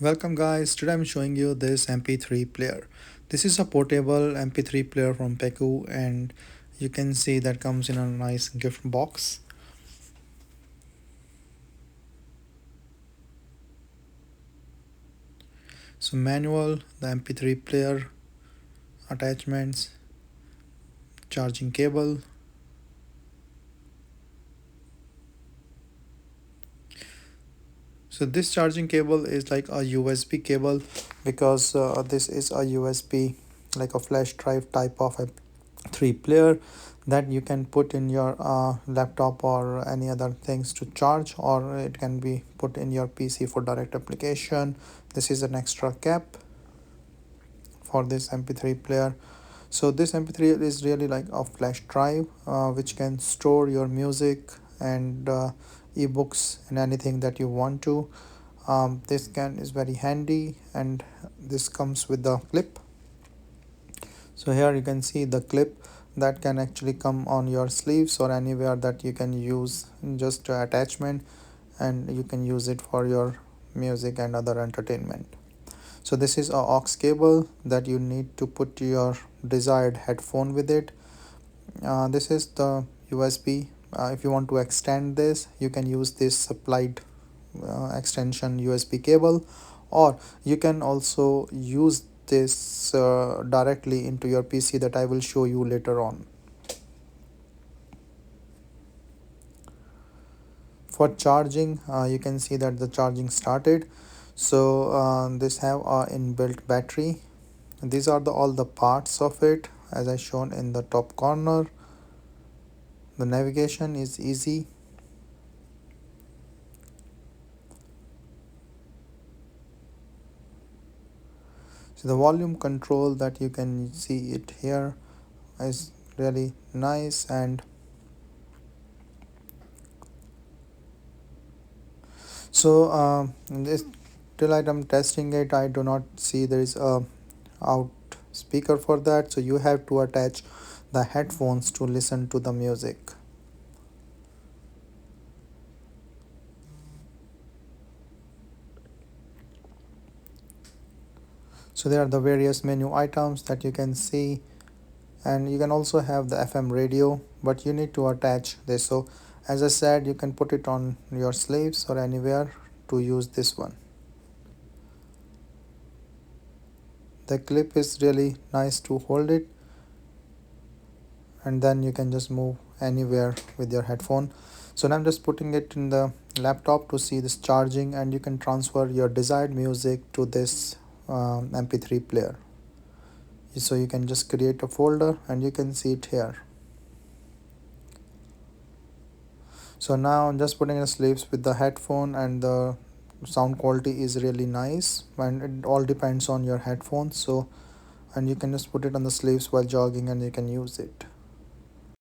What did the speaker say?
Welcome guys, today I'm showing you this mp3 player. This is a portable mp3 player from PECSU and you can see that comes in a nice gift box. So manual, the mp3 player, attachments, charging cable. So this charging cable is like a USB cable because this is a USB like a flash drive type of three player that you can put in your laptop or any other things to charge, or it can be put in your PC for direct application. This is an extra cap for this mp3 player. So this mp3 is really like a flash drive which can store your music and ebooks and anything that you want to. This can is very handy, and this comes with the clip. So here you can see the clip that can actually come on your sleeves or anywhere that you can use just attachment, and you can use it for your music and other entertainment. So this is a aux cable that you need to put your desired headphone with it. This is the USB. If you want to extend this, you can use this supplied extension USB cable, or you can also use this directly into your PC that I will show you later on. For charging, you can see that the charging started. So this have a inbuilt battery. These are all the parts of it as I shown in the top corner. The navigation is easy. So the volume control that you can see it here is really nice. And so this till I'm testing it, I do not see there is a out speaker for that, so you have to attach the headphones to listen to the music. So there are the various menu items that you can see, and you can also have the FM radio, but you need to attach this. So as I said, you can put it on your sleeves or anywhere to use this one. The clip is really nice to hold it, and then you can just move anywhere with your headphone. So now I'm just putting it in the laptop to see this charging, and you can transfer your desired music to this mp3 player. So you can just create a folder and you can see it here. So now I'm just putting in sleeves with the headphone, and the sound quality is really nice, and it all depends on your headphones. So and you can just put it on the sleeves while jogging and you can use it.